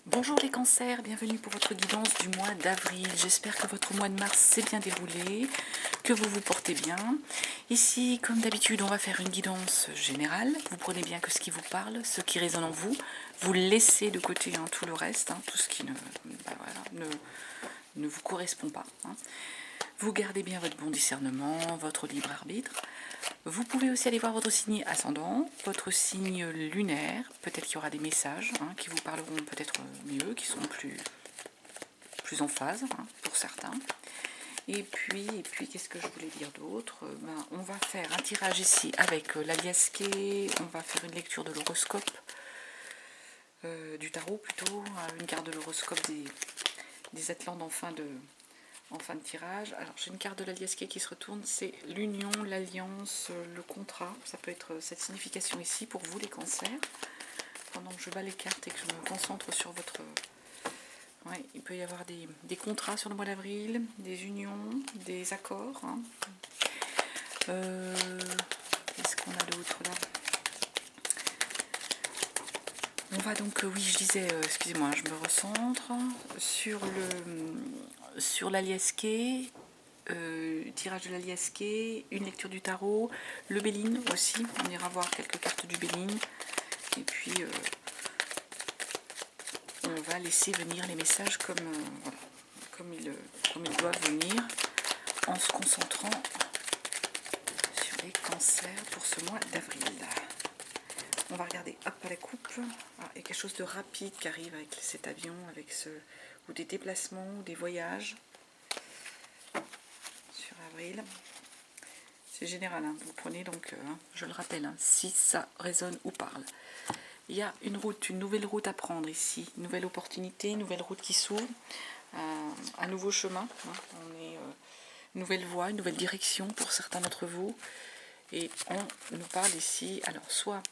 Bonjour les cancers, bienvenue pour votre guidance du mois d'avril. J'espère que votre mois de mars s'est bien déroulé, que vous vous portez bien. Ici, comme d'habitude, on va faire une guidance générale. Vous prenez bien que ce qui vous parle, ce qui résonne en vous. Vous laissez de côté tout le reste, tout ce qui ne vous correspond pas. Vous gardez bien votre bon discernement, votre libre arbitre. Vous pouvez aussi aller voir votre signe ascendant, votre signe lunaire. Peut-être qu'il y aura des messages qui vous parleront peut-être mieux, qui seront plus en phase pour certains. Et puis qu'est-ce que je voulais dire d'autre? On va faire un tirage ici avec l'aliasqué, on va faire une lecture de l'horoscope, du tarot plutôt, une carte de l'horoscope des Atlantes en fin de tirage. Alors j'ai une carte de l'aliasqué qui se retourne, c'est l'union, l'alliance, le contrat. Ça peut être cette signification ici pour vous les cancers. Pendant que je bats les cartes et que je me concentre sur votre... Ouais, il peut y avoir des contrats sur le mois d'avril, des unions, des accords. Qu'est-ce qu'on a d'autre là? On va donc, oui, je disais, excusez-moi, je me recentre sur l'aliasqué, tirage de l'aliasqué, une lecture du tarot, le Béline aussi, on ira voir quelques cartes du Béline, et puis on va laisser venir les messages comme ils doivent venir, en se concentrant sur les cancers pour ce mois d'avril. On va regarder, hop, à la coupe. Ah, il y a quelque chose de rapide qui arrive avec cet avion, ou des déplacements, ou des voyages sur avril. C'est général, vous prenez donc, je le rappelle, si ça résonne ou parle. Il y a une nouvelle route à prendre ici, une nouvelle opportunité, une nouvelle route qui s'ouvre, un nouveau chemin. On est une nouvelle voie, une nouvelle direction pour certains d'entre vous. Et on nous parle ici, alors soit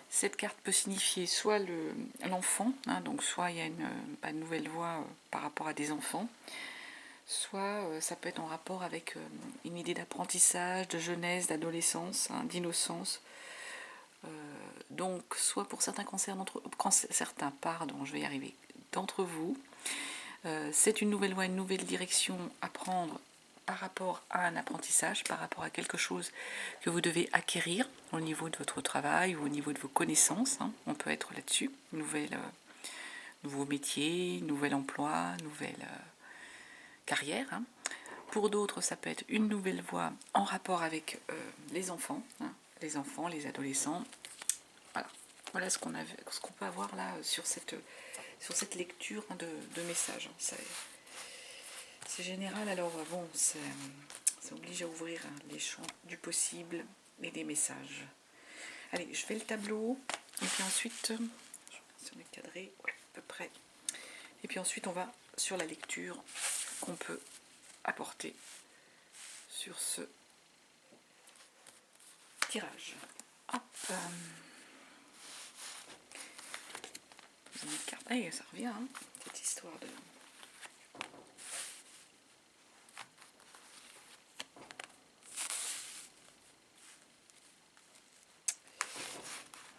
cette carte peut signifier soit l'enfant, donc soit il y a une nouvelle voie par rapport à des enfants, soit ça peut être en rapport avec une idée d'apprentissage, de jeunesse, d'adolescence, d'innocence. Donc soit pour certains je vais y arriver, d'entre vous, c'est une nouvelle voie, une nouvelle direction à prendre par rapport à un apprentissage, par rapport à quelque chose que vous devez acquérir au niveau de votre travail ou au niveau de vos connaissances. On peut être là-dessus, nouveau métier, nouvel emploi, nouvelle carrière. Pour d'autres, ça peut être une nouvelle voie en rapport avec les enfants, les adolescents. Voilà ce qu'on peut avoir là sur cette lecture de messages. C'est général, alors bon, ça oblige à ouvrir les champs du possible et des messages. Allez, je fais le tableau, et puis ensuite, je vais le cadrer, ouais, à peu près. Et puis ensuite, on va sur la lecture qu'on peut apporter sur ce tirage. Hop. Une carte. Allez, ça revient, cette histoire de...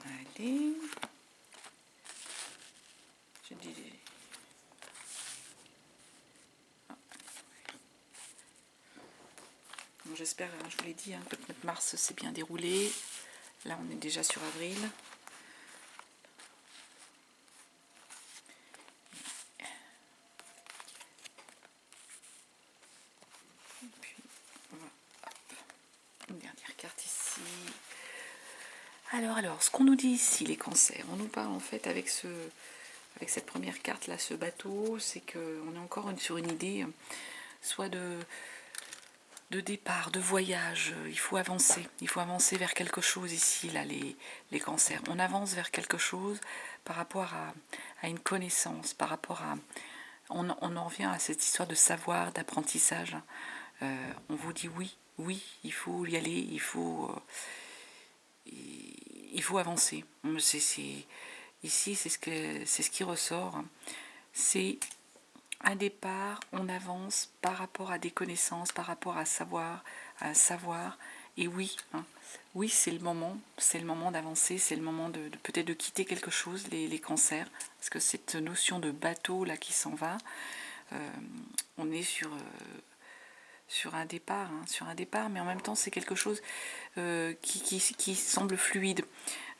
Allez. Je dis... Bon, j'espère, je vous l'ai dit, que notre mars s'est bien déroulé. Là, on est déjà sur avril. Et puis, voilà, hop, une dernière carte ici. Alors, ce qu'on nous dit ici, les cancers, on nous parle en fait avec cette première carte là, ce bateau, c'est qu'on est encore sur une idée, soit de départ, de voyage. Il faut avancer vers quelque chose ici, là, les cancers. On avance vers quelque chose par rapport à une connaissance, par rapport à... On en revient à cette histoire de savoir, d'apprentissage. On vous dit oui, il faut y aller, il faut avancer. Ici, c'est ce qui ressort. C'est un départ, on avance par rapport à des connaissances, par rapport à un savoir, Et oui, hein, oui, c'est le moment d'avancer, c'est le moment de peut-être de quitter quelque chose, les cancers, parce que cette notion de bateau là qui s'en va, on est sur un départ, hein, mais en même temps c'est quelque chose qui semble fluide,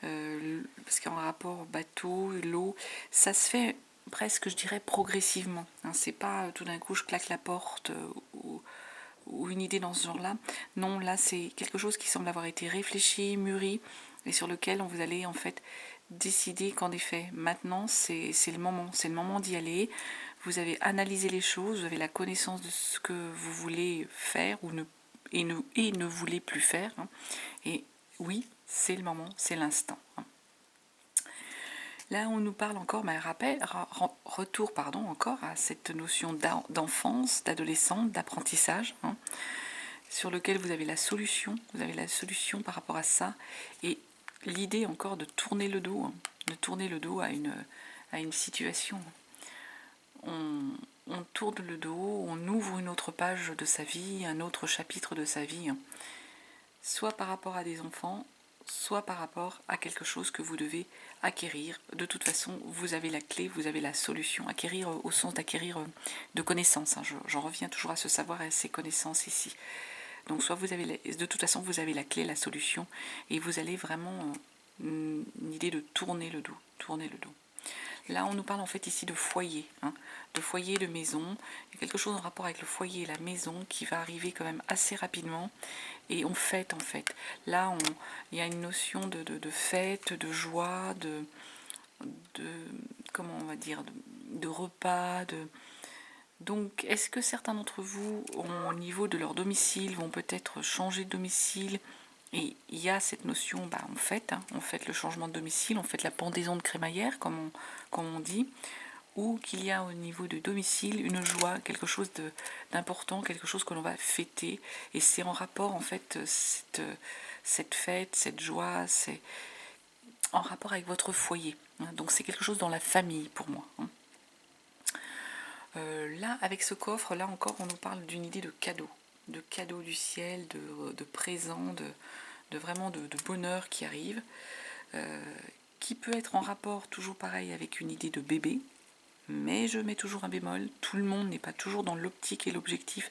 parce qu'en rapport au bateau, l'eau, ça se fait presque, je dirais, progressivement, hein, c'est pas tout d'un coup je claque la porte, ou une idée dans ce genre-là. Non, là c'est quelque chose qui semble avoir été réfléchi, mûri, et sur lequel vous allez en fait décider qu'en effet, maintenant c'est le moment d'y aller. Vous avez analysé les choses, vous avez la connaissance de ce que vous voulez faire ou ne voulez plus faire, hein. Et oui, c'est le moment, c'est l'instant, hein. Là, on nous parle encore, retour encore à cette notion d'enfance, d'adolescence, d'apprentissage, hein, sur lequel vous avez la solution par rapport à ça, et l'idée encore de tourner le dos, hein, à une situation. On tourne le dos, on ouvre une autre page de sa vie, un autre chapitre de sa vie, hein, soit par rapport à des enfants, soit par rapport à quelque chose que vous devez acquérir. De toute façon, vous avez la clé, vous avez la solution. Acquérir au sens d'acquérir de connaissances, hein. J'en reviens toujours à ce savoir et à ces connaissances ici. Donc soit de toute façon, vous avez la clé, la solution, et vous allez vraiment une idée de tourner le dos. Là, on nous parle en fait ici de foyer, hein, de foyer, de maison. Il y a quelque chose en rapport avec le foyer et la maison qui va arriver quand même assez rapidement. Et on fête en fait. Là, il y a une notion de fête, de joie, de comment on va dire, de repas, Donc, est-ce que certains d'entre vous, au niveau de leur domicile, vont peut-être changer de domicile? Et il y a cette notion, on fête le changement de domicile, on fête la pendaison de crémaillère, comme on dit, ou qu'il y a au niveau de domicile une joie, quelque chose d'important, quelque chose que l'on va fêter. Et c'est en rapport, en fait, cette fête, cette joie, c'est en rapport avec votre foyer, hein. Donc, c'est quelque chose dans la famille pour moi, hein. Là, avec ce coffre, là encore, on nous parle d'une idée de cadeau du ciel, de présent, vraiment de bonheur qui arrive, qui peut être en rapport toujours pareil avec une idée de bébé, mais je mets toujours un bémol, tout le monde n'est pas toujours dans l'optique et l'objectif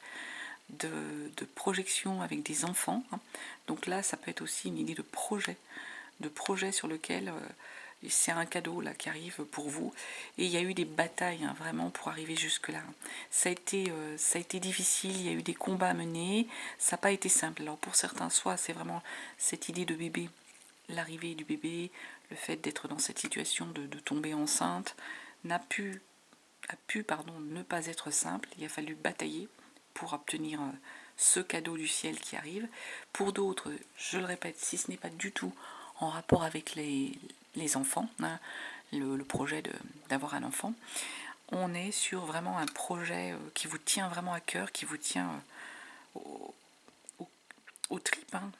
de projection avec des enfants, hein. Donc là, ça peut être aussi une idée de projet sur lequel c'est un cadeau là qui arrive pour vous, et il y a eu des batailles, hein, vraiment pour arriver jusque là. Ça a été difficile, il y a eu des combats à mener, ça n'a pas été simple. Alors pour certains, soit c'est vraiment cette idée de bébé, l'arrivée du bébé, le fait d'être dans cette situation de tomber enceinte a pu ne pas être simple. Il a fallu batailler pour obtenir ce cadeau du ciel qui arrive. Pour d'autres, je le répète, si ce n'est pas du tout en rapport avec les enfants, hein, le projet d'avoir un enfant, on est sur vraiment un projet qui vous tient vraiment à cœur, qui vous tient aux tripes, hein.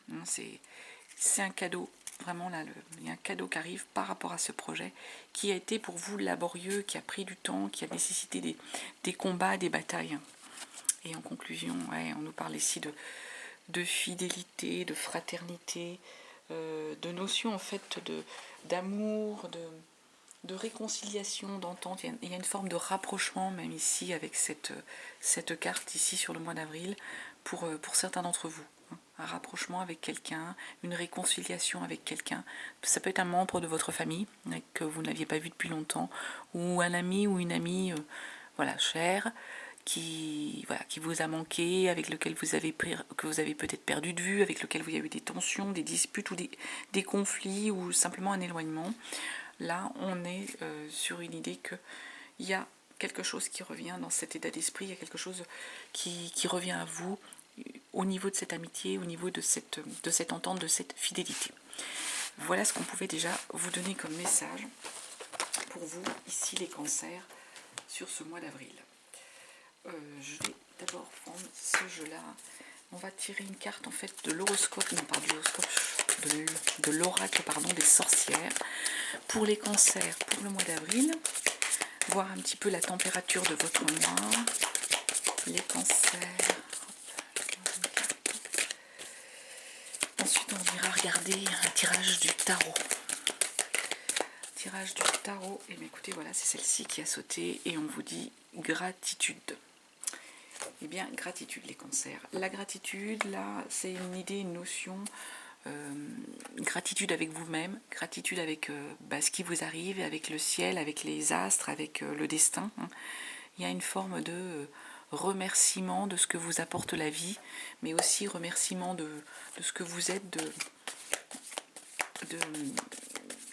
C'est un cadeau, vraiment là, il y a un cadeau qui arrive par rapport à ce projet qui a été pour vous laborieux, qui a pris du temps, qui a nécessité des combats, des batailles. Et en conclusion, on nous parle ici de fidélité, de fraternité, de notion en fait d'amour, de réconciliation, d'entente. Il y a une forme de rapprochement même ici avec cette carte ici sur le mois d'avril pour certains d'entre vous. Un rapprochement avec quelqu'un, une réconciliation avec quelqu'un. Ça peut être un membre de votre famille que vous n'aviez pas vu depuis longtemps, ou un ami ou une amie chère, qui vous a manqué, avec lequel que vous avez peut-être perdu de vue, avec lequel il y a eu des tensions, des disputes ou des conflits ou simplement un éloignement. Là, on est sur une idée qu'il y a quelque chose qui revient dans cet état d'esprit, il y a quelque chose qui revient à vous au niveau de cette amitié, au niveau de cette entente, de cette fidélité. Voilà ce qu'on pouvait déjà vous donner comme message pour vous, ici les cancers, sur ce mois d'avril. Je vais d'abord prendre ce jeu-là. On va tirer une carte en fait de l'horoscope, non pas de l'horoscope, de l'oracle des sorcières pour les cancers pour le mois d'avril. Voir un petit peu la température de votre mois. Les cancers. regarder un tirage du tarot. Tirage du tarot, et bien écoutez, voilà, c'est celle-ci qui a sauté, et on vous dit gratitude. Eh bien, gratitude, les cancers. La gratitude, là, c'est une idée, une notion, gratitude avec vous-même, gratitude avec ce qui vous arrive, avec le ciel, avec les astres, avec le destin. Hein. Il y a une forme de remerciement de ce que vous apporte la vie, mais aussi remerciement de ce que vous êtes,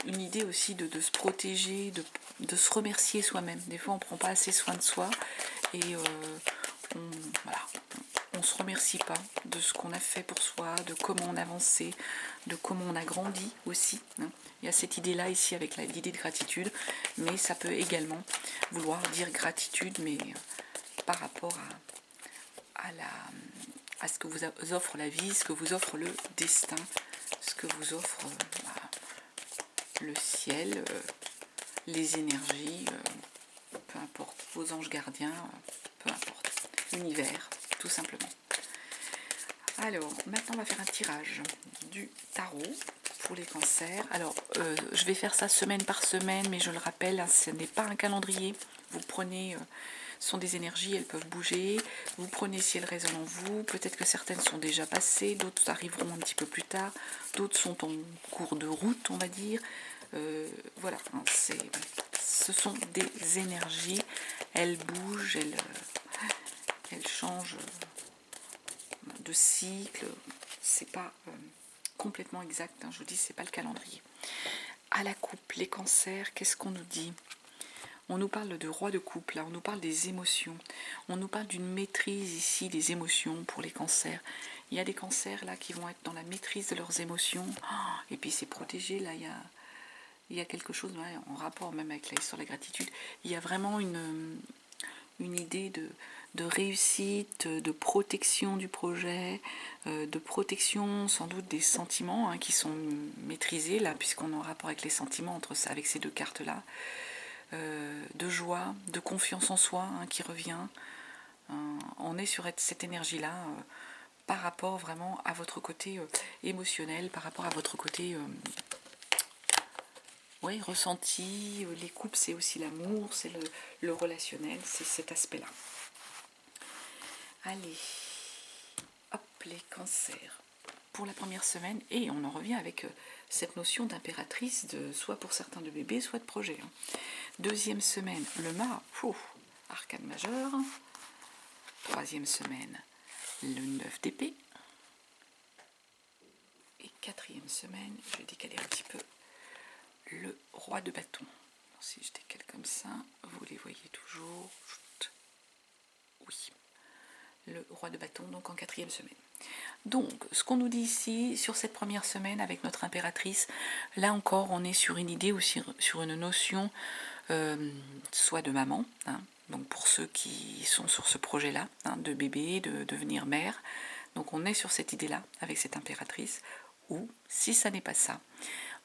une idée aussi de se protéger, de se remercier soi-même. Des fois, on ne prend pas assez soin de soi et on ne se remercie pas de ce qu'on a fait pour soi, de comment on a avancé, de comment on a grandi aussi. Hein. Il y a cette idée-là ici avec l'idée de gratitude, mais ça peut également vouloir dire gratitude, mais par rapport à ce que vous offre la vie, ce que vous offre le destin, ce que vous offre le ciel, les énergies, peu importe, vos anges gardiens, peu importe, l'univers, tout simplement. Alors, maintenant on va faire un tirage du tarot pour les cancers. Alors, je vais faire ça semaine par semaine, mais je le rappelle, hein, ce n'est pas un calendrier. Vous prenez, ce sont des énergies, elles peuvent bouger. Vous prenez si elles résonnent en vous. Peut-être que certaines sont déjà passées, d'autres arriveront un petit peu plus tard, d'autres sont en cours de route, on va dire. Voilà, hein, ce sont des énergies, elles bougent, elles changent de cycle, c'est pas complètement exact, hein, je vous dis, c'est pas le calendrier. À la coupe, les cancers, qu'est-ce qu'on nous dit? On nous parle de roi de coupe, là, on nous parle des émotions, on nous parle d'une maîtrise ici des émotions pour les cancers. Il y a des cancers là qui vont être dans la maîtrise de leurs émotions, et puis c'est protégé, là il y a quelque chose ouais, en rapport même avec l'histoire de la gratitude. Il y a vraiment une idée de réussite, de protection du projet, de protection sans doute des sentiments hein, qui sont maîtrisés là, puisqu'on est en rapport avec les sentiments avec ces deux cartes-là, de joie, de confiance en soi hein, qui revient. On est sur cette énergie-là par rapport vraiment à votre côté émotionnel, par rapport à votre côté ressenti. Les couples, c'est aussi l'amour, c'est le relationnel, c'est cet aspect-là. Allez, hop, les cancers. Pour la première semaine, et on en revient avec cette notion d'impératrice, soit pour certains de bébés, soit de projet. Hein. Deuxième semaine, le mât, arcane majeur. Troisième semaine, le 9 d'épée. Et quatrième semaine, je vais décaler un petit peu, le roi de bâton. Alors, si je décale comme ça, vous les voyez toujours. Oui. Le roi de bâton, donc en quatrième semaine. Donc, ce qu'on nous dit ici, sur cette première semaine avec notre impératrice, là encore, on est sur une idée aussi, sur une notion, soit de maman, hein, donc pour ceux qui sont sur ce projet-là, hein, de bébé, de devenir mère. Donc on est sur cette idée-là, avec cette impératrice, ou si ça n'est pas ça,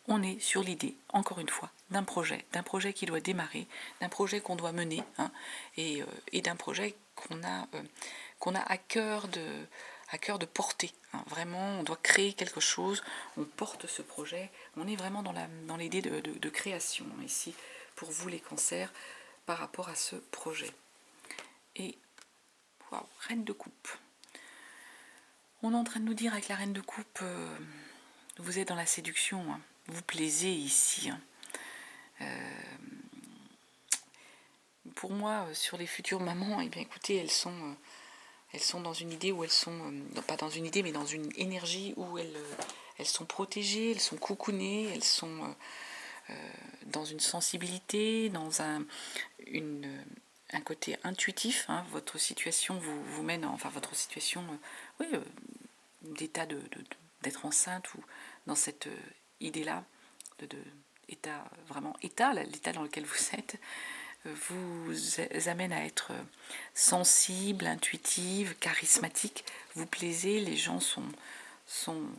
on est sur l'idée, encore une fois, d'un projet qui doit démarrer, d'un projet qu'on doit mener, hein, et d'un projet qu'on a à cœur de porter. Hein. Vraiment, on doit créer quelque chose, on porte ce projet, on est vraiment dans l'idée de création, hein, ici, pour vous les cancers, par rapport à ce projet. Et, waouh, reine de coupe. On est en train de nous dire avec la reine de coupe, vous êtes dans la séduction, hein. Vous plaisez ici. Hein. Pour moi, sur les futures mamans, eh bien, écoutez, elles sont dans une idée où elles sont, pas dans une idée, mais dans une énergie où elles sont protégées, elles sont coucounées, elles sont dans une sensibilité, dans un côté intuitif. Hein. Votre situation vous mène, enfin votre situation, d'état d'être enceinte ou dans cette idée-là, l'état dans lequel vous êtes, vous amène à être sensible, intuitive, charismatique. Vous plaisez, les gens sont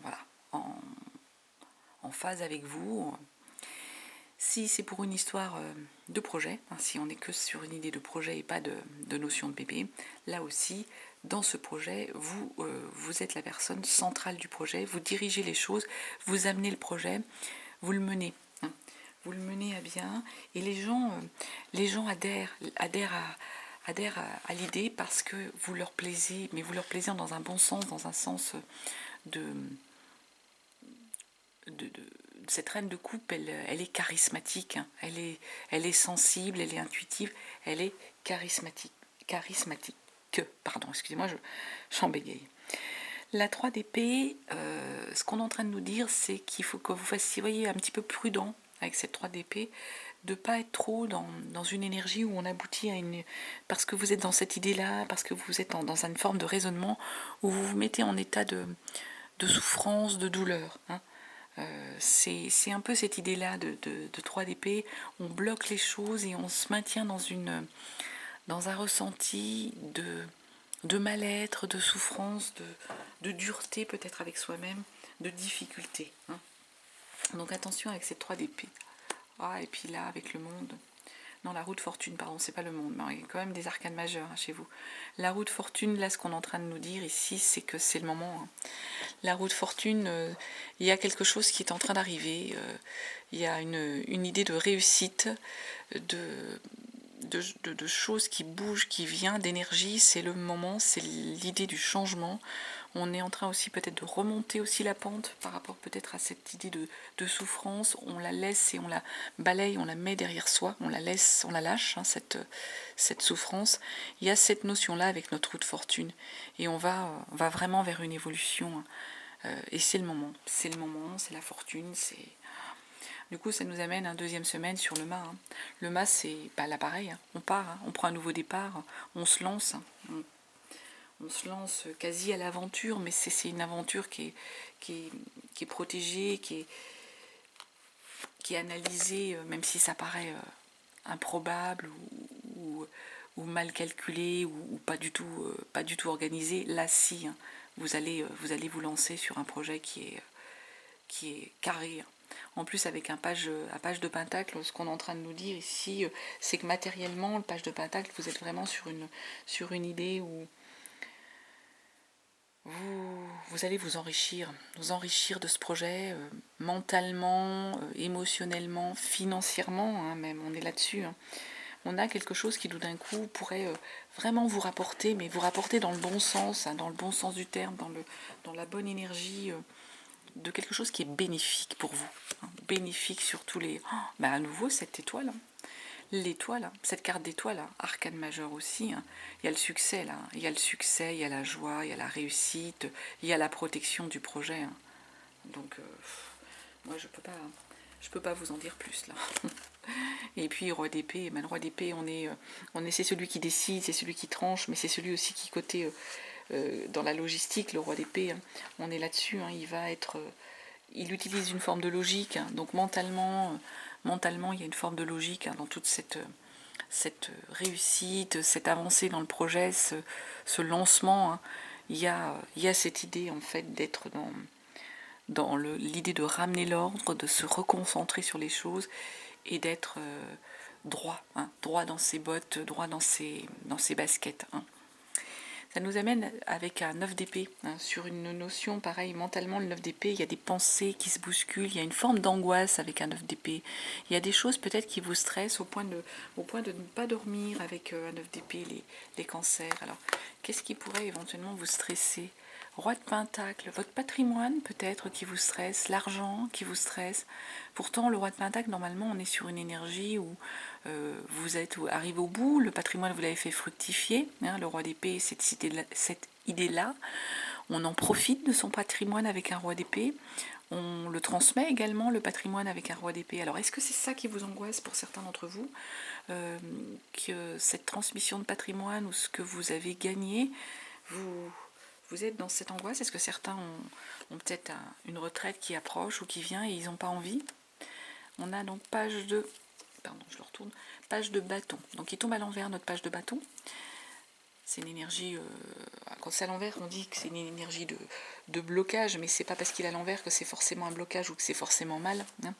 voilà, en phase avec vous. Si c'est pour une histoire de projet, hein, si on n'est que sur une idée de projet et pas de notion de bébé, là aussi, dans ce projet, vous êtes la personne centrale du projet, vous dirigez les choses, vous amenez le projet, vous le menez. Hein. Vous le menez à bien et les gens adhèrent à l'idée parce que vous leur plaisez, mais vous leur plaisez dans un bon sens, dans un sens de, de cette reine de coupe, elle est charismatique, hein. Elle est sensible, elle est intuitive, elle est charismatique. Pardon, excusez-moi, j'en bégaye. La 3 d'épée, ce qu'on est en train de nous dire, c'est qu'il faut que vous fassiez, voyez, un petit peu prudent avec cette 3 d'épée, de ne pas être trop dans une énergie où on aboutit à une... Parce que vous êtes dans cette idée-là, parce que vous êtes dans une forme de raisonnement où vous vous mettez en état de souffrance, de douleur. Hein. C'est un peu cette idée-là de 3 d'épée. On bloque les choses et on se maintient dans un ressenti de mal-être, de souffrance, de dureté peut-être avec soi-même, de difficulté. Hein. Donc attention avec ces 3 d'épée. Ah, et puis là, avec le monde... Non, la roue de fortune, pardon, c'est pas le monde, mais il y a quand même des arcanes majeures hein, chez vous. La roue de fortune, là, ce qu'on est en train de nous dire ici, c'est que c'est le moment. Hein. La roue de fortune, il y a quelque chose qui est en train d'arriver. Il y a une idée de réussite, de choses qui bougent, qui vient, d'énergie. C'est le moment, c'est l'idée du changement. On est en train aussi peut-être de remonter aussi la pente par rapport peut-être à cette idée de souffrance. On la laisse et on la balaye, on la met derrière soi, on la laisse, on la lâche, hein, cette souffrance. Il y a cette notion-là avec notre roue de fortune. Et on va vraiment vers une évolution. Et c'est le moment, c'est la fortune, c'est... Du coup, ça nous amène une deuxième semaine sur le mât. Hein. Le mât, c'est là pareil, hein. On part, hein. On prend un nouveau départ, on se lance. Hein. On se lance quasi à l'aventure, mais c'est une aventure qui est protégée, qui est analysée, même si ça paraît improbable ou mal calculé ou pas du tout organisé. Là, si, hein, vous allez vous lancer sur un projet qui est carré. En plus, avec un page de Pentacle, ce qu'on est en train de nous dire ici, c'est que matériellement, le page de Pentacle, vous êtes vraiment sur une idée où vous allez vous enrichir de ce projet, mentalement, émotionnellement, financièrement, hein, même, on est là-dessus. Hein. On a quelque chose qui, tout d'un coup, pourrait vraiment vous rapporter, mais vous rapporter dans le bon sens, hein, dans le bon sens du terme, dans la bonne énergie, de quelque chose qui est bénéfique pour vous. Hein, bénéfique sur tous les... Oh, à nouveau, cette étoile. Hein. L'étoile, hein, cette carte d'étoile, hein, arcane majeure aussi, hein, il y a le succès là, il y a le succès, il y a la joie, il y a la réussite, il y a la protection du projet. Hein. Donc, moi je peux pas vous en dire plus là. Et puis roi d'épée, le roi d'épée, c'est celui qui décide, c'est celui qui tranche, mais c'est celui aussi qui côté dans la logistique, le roi d'épée, hein, on est là-dessus, hein, il utilise une forme de logique, hein, donc mentalement, il y a une forme de logique hein, dans toute cette réussite, cette avancée dans le projet, ce lancement. Hein, il y a cette idée en fait d'être dans l'idée de ramener l'ordre, de se reconcentrer sur les choses et d'être droit, hein, droit dans ses bottes, droit dans ses baskets. Hein. Ça nous amène avec un 9 d'épée, hein, sur une notion, pareil, mentalement, le 9 d'épée, il y a des pensées qui se bousculent, il y a une forme d'angoisse avec un 9 d'épée. Il y a des choses peut-être qui vous stressent au point de ne pas dormir avec un 9 d'épée, les cancers. Alors, qu'est-ce qui pourrait éventuellement vous stresser ? Roi de Pentacle, votre patrimoine peut-être qui vous stresse, l'argent qui vous stresse. Pourtant, le roi de Pentacle, normalement, on est sur une énergie où vous êtes arrivé au bout, le patrimoine, vous l'avez fait fructifier. Hein, le roi d'épée, cette idée-là. On en profite de son patrimoine avec un roi d'épée. On le transmet également, le patrimoine, avec un roi d'épée. Alors, est-ce que c'est ça qui vous angoisse pour certains d'entre vous, que cette transmission de patrimoine ou ce que vous avez gagné, vous êtes dans cette angoisse? Est-ce que certains ont peut-être une retraite qui approche ou qui vient et ils n'ont pas envie? On a donc page de bâton. Donc il tombe à l'envers, notre page de bâton. C'est une énergie, quand c'est à l'envers, on dit que c'est une énergie de blocage, mais c'est pas parce qu'il est à l'envers que c'est forcément un blocage ou que c'est forcément mal. Hein.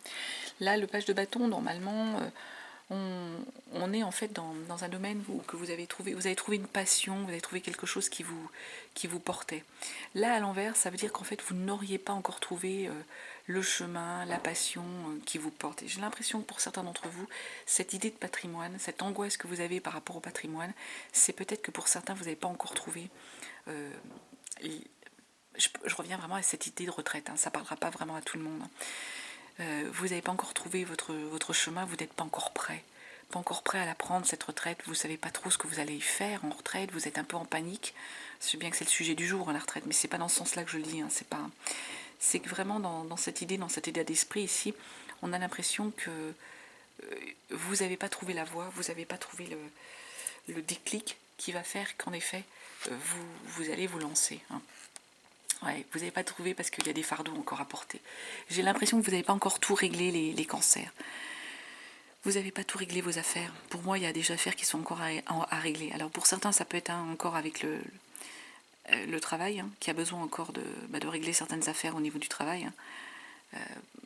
Là, le page de bâton, normalement, on est en fait dans un domaine que vous avez trouvé une passion, vous avez trouvé quelque chose qui vous portait. Là, à l'envers, ça veut dire qu'en fait, vous n'auriez pas encore trouvé le chemin, la passion qui vous porte. Et j'ai l'impression que pour certains d'entre vous, cette idée de patrimoine, cette angoisse que vous avez par rapport au patrimoine, c'est peut-être que pour certains, vous n'avez pas encore trouvé... je reviens vraiment à cette idée de retraite, hein, ça ne parlera pas vraiment à tout le monde. Vous n'avez pas encore trouvé votre chemin, vous n'êtes pas encore prêt. Pas encore prêt à la prendre, cette retraite, vous ne savez pas trop ce que vous allez y faire en retraite, vous êtes un peu en panique. Je sais bien que c'est le sujet du jour, hein, la retraite, mais c'est pas dans ce sens-là que je le dis. Hein, c'est que vraiment dans cet état d'esprit ici, on a l'impression que vous n'avez pas trouvé la voie, vous n'avez pas trouvé le déclic qui va faire qu'en effet, vous allez vous lancer. Hein. Ouais, vous n'avez pas trouvé parce qu'il y a des fardeaux encore à porter. J'ai l'impression que vous n'avez pas encore tout réglé les cancers. Vous n'avez pas tout réglé vos affaires. Pour moi, il y a des affaires qui sont encore à régler. Alors pour certains, ça peut être encore avec le travail, hein, qui a besoin encore de régler certaines affaires au niveau du travail, hein,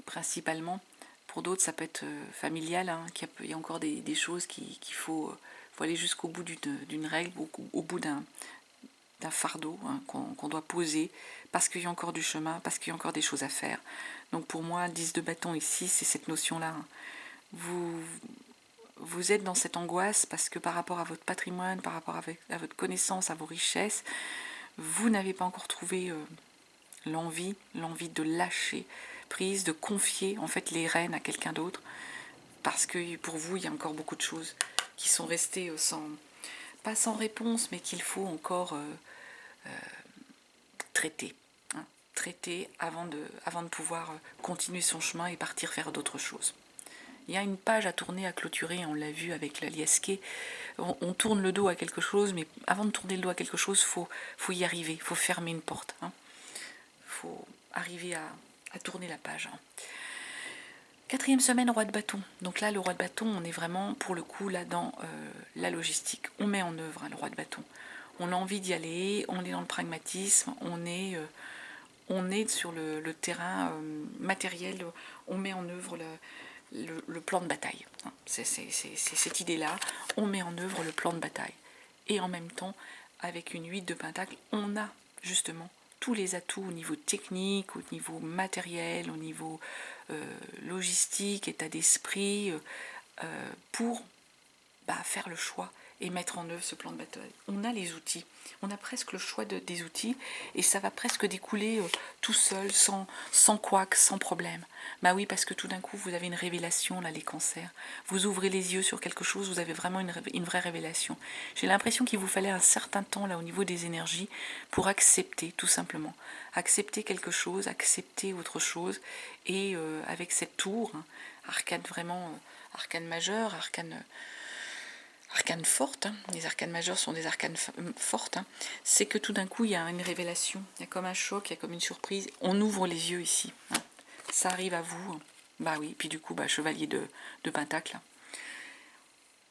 principalement. Pour d'autres, ça peut être familial, hein, il y a encore des choses qu'il faut aller jusqu'au bout d'une règle, au bout d'un fardeau, hein, qu'on doit poser, parce qu'il y a encore du chemin, parce qu'il y a encore des choses à faire. Donc pour moi, 10 de bâton ici, c'est cette notion-là. Hein. Vous êtes dans cette angoisse parce que par rapport à votre patrimoine, par rapport à votre connaissance, à vos richesses, vous n'avez pas encore trouvé l'envie de lâcher prise, de confier en fait les rênes à quelqu'un d'autre, parce que pour vous, il y a encore beaucoup de choses qui sont restées pas sans réponse, mais qu'il faut encore traiter. Hein, traiter avant de pouvoir continuer son chemin et partir faire d'autres choses. Il y a une page à tourner, à clôturer, on l'a vu avec la liasquée. On tourne le dos à quelque chose, mais avant de tourner le dos à quelque chose, faut y arriver, il faut fermer une porte. Il faut arriver à tourner la page. 4e semaine, roi de bâton. Donc là, le roi de bâton, on est vraiment, pour le coup, là dans la logistique. On met en œuvre le roi de bâton. On a envie d'y aller, on est dans le pragmatisme, on est sur le terrain matériel, on met en œuvre le plan de bataille. C'est cette idée-là, on met en œuvre le plan de bataille. Et en même temps, avec une 8 de pentacle, on a justement tous les atouts au niveau technique, au niveau matériel, au niveau logistique, état d'esprit, pour faire le choix et mettre en œuvre ce plan de bataille. On a les outils, on a presque le choix des outils et ça va presque découler tout seul, sans couac, sans problème. Bah oui, parce que tout d'un coup, vous avez une révélation, là, les cancers. Vous ouvrez les yeux sur quelque chose, vous avez vraiment une vraie révélation. J'ai l'impression qu'il vous fallait un certain temps, là, au niveau des énergies, pour accepter, tout simplement. Accepter quelque chose, accepter autre chose. Et avec cette tour, hein, arcane vraiment, arcane majeur, arcane forte, hein. Les arcanes majeures sont des arcanes fortes, hein. C'est que tout d'un coup il y a une révélation, il y a comme un choc, il y a comme une surprise, on ouvre les yeux ici, hein. Ça arrive à vous, hein. Bah oui, puis du coup chevalier de pentacle, hein.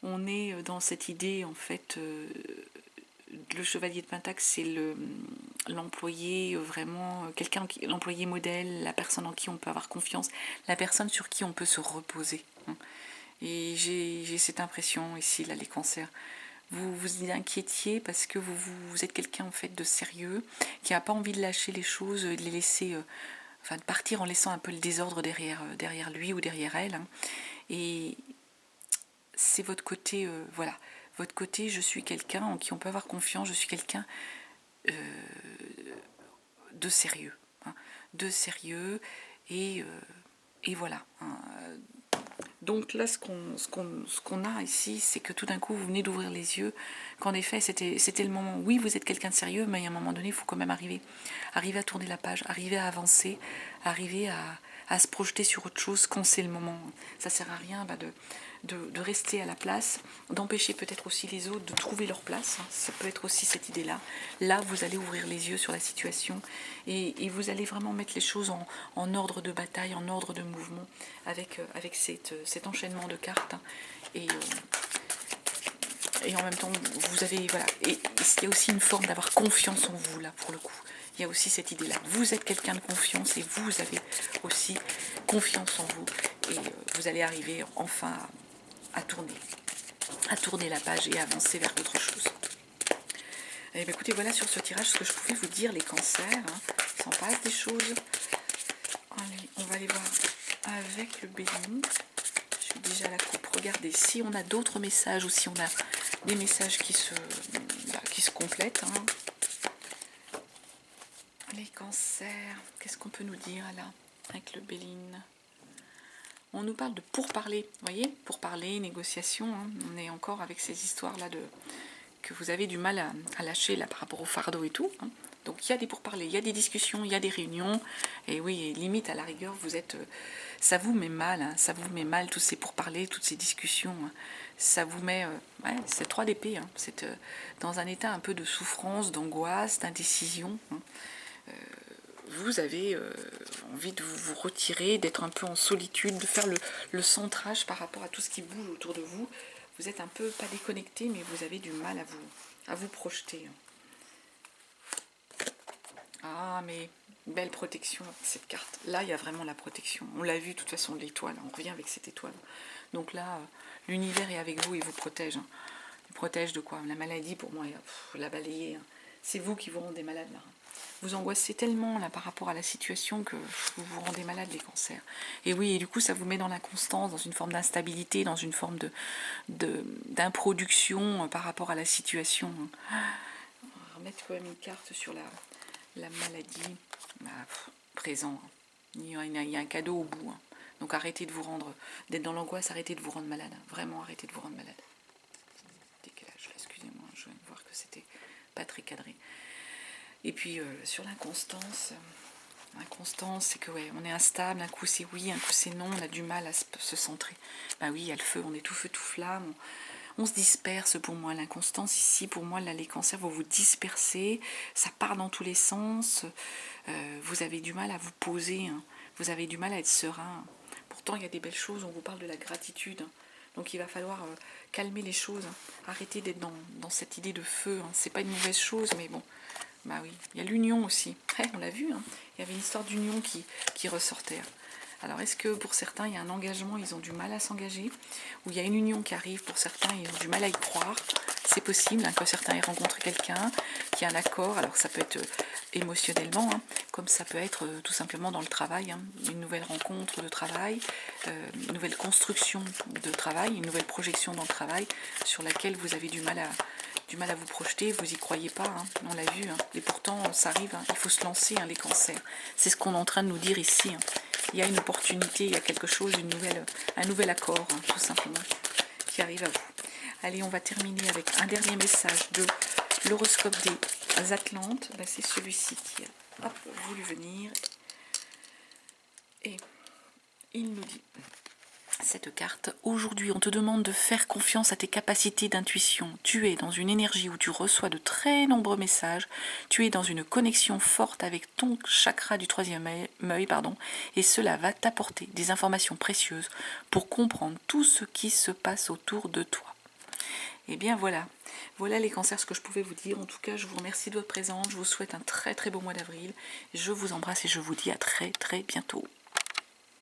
On est dans cette idée en fait, le chevalier de pentacle c'est l'employé vraiment, l'employé modèle, la personne en qui on peut avoir confiance, la personne sur qui on peut se reposer, hein. Et j'ai cette impression ici, là, les cancers. Vous vous inquiétiez parce que vous êtes quelqu'un en fait de sérieux, qui n'a pas envie de lâcher les choses, de les laisser, de partir en laissant un peu le désordre derrière lui ou derrière elle. Hein. Et c'est votre côté, voilà, votre côté, je suis quelqu'un en qui on peut avoir confiance, je suis quelqu'un de sérieux. Hein, de sérieux, et voilà. Hein. Donc là, ce qu'on a ici, c'est que tout d'un coup, vous venez d'ouvrir les yeux, qu'en effet, c'était le moment. Oui, vous êtes quelqu'un de sérieux, mais à un moment donné, il faut quand même arriver à tourner la page, arriver à avancer, arriver à se projeter sur autre chose quand c'est le moment. Ça sert à rien de rester à la place, d'empêcher peut-être aussi les autres de trouver leur place. Ça peut être aussi cette idée-là. Là, vous allez ouvrir les yeux sur la situation et vous allez vraiment mettre les choses en ordre de bataille, en ordre de mouvement, avec cet enchaînement de cartes. Et et en même temps, vous avez, voilà, et il y a aussi une forme d'avoir confiance en vous, là, pour le coup. Il y a aussi cette idée-là. Vous êtes quelqu'un de confiance et vous avez aussi confiance en vous. Et vous allez arriver enfin à tourner la page et avancer vers autre chose. Et bien, écoutez, voilà sur ce tirage ce que je pouvais vous dire, les cancers. Hein. Il s'en passe des choses. Allez, on va aller voir avec le Béline. Je suis déjà à la coupe. Regardez, si on a d'autres messages ou si on a des messages qui se complètent. Hein. Les cancers, qu'est-ce qu'on peut nous dire là avec le Béline? On nous parle de pourparler, vous voyez, pourparler, négociation. Hein. On est encore avec ces histoires-là que vous avez du mal à lâcher là par rapport au fardeau et tout. Hein. Donc il y a des pourparlers, il y a des discussions, il y a des réunions. Et oui, limite à la rigueur, vous êtes, ça vous met mal, hein, ça vous met mal tous ces pourparlers, toutes ces discussions. Hein. Ça vous met, c'est 3 d'épée. Hein. C'est dans un état un peu de souffrance, d'angoisse, d'indécision. Hein. Vous avez envie de vous retirer, d'être un peu en solitude, de faire le centrage par rapport à tout ce qui bouge autour de vous. Vous êtes un peu, pas déconnecté, mais vous avez du mal à vous projeter. Ah, mais belle protection, cette carte. Là, il y a vraiment la protection. On l'a vu, de toute façon, l'étoile. On revient avec cette étoile. Donc là, l'univers est avec vous, il vous protège. Hein. Il protège de quoi? La maladie, pour moi, la balayer. Hein. C'est vous qui vous rendez malade, là. Vous angoissez tellement là par rapport à la situation que vous vous rendez malade, les cancers. Et oui, et du coup, ça vous met dans l'inconstance, dans une forme d'instabilité, dans une forme d'improduction par rapport à la situation. On va remettre quand même une carte sur la maladie. Présent. Il y a un cadeau au bout. Hein. Donc arrêtez de vous rendre, d'être dans l'angoisse, arrêtez de vous rendre malade. Hein. Vraiment, arrêtez de vous rendre malade. Décalage, excusez-moi, je viens de voir que c'était pas très cadré. Et puis sur l'inconstance, c'est que ouais, on est instable, un coup c'est oui, un coup c'est non, on a du mal à se centrer. Bah oui, il y a le feu, on est tout feu, tout flamme, on se disperse pour moi. L'inconstance ici, pour moi, là, les cancers vont vous disperser, ça part dans tous les sens, vous avez du mal à vous poser, hein, vous avez du mal à être serein. Pourtant, il y a des belles choses, on vous parle de la gratitude. Hein. Donc il va falloir calmer les choses, hein. Arrêter d'être dans cette idée de feu. Hein. C'est pas une mauvaise chose, mais bon, bah oui, il y a l'union aussi. On l'a vu, hein. Il y avait une histoire d'union qui ressortait. Alors est-ce que pour certains il y a un engagement, ils ont du mal à s'engager, ou il y a une union qui arrive, pour certains ils ont du mal à y croire. C'est possible hein, que certains aient rencontré quelqu'un, qui a un accord, alors ça peut être émotionnellement, hein, comme ça peut être tout simplement dans le travail, hein, une nouvelle rencontre de travail, une nouvelle construction de travail, une nouvelle projection dans le travail, sur laquelle vous avez du mal à vous projeter, vous y croyez pas, hein, on l'a vu, hein, et pourtant ça arrive, hein, il faut se lancer, hein, les cancers. C'est ce qu'on est en train de nous dire ici. Hein. Il y a une opportunité, il y a quelque chose, un nouvel accord, hein, tout simplement, qui arrive à vous. Allez, on va terminer avec un dernier message de l'horoscope des Atlantes. Ben, c'est celui-ci qui a voulu venir. Et il nous dit... Cette carte, aujourd'hui on te demande de faire confiance à tes capacités d'intuition. Tu es dans une énergie où tu reçois de très nombreux messages, tu es dans une connexion forte avec ton chakra du 3e œil, et cela va t'apporter des informations précieuses pour comprendre tout ce qui se passe autour de toi. Et bien voilà les cancers, ce que je pouvais vous dire. En tout cas, je vous remercie de votre présence, je vous souhaite un très très beau mois d'avril, je vous embrasse et je vous dis à très très bientôt.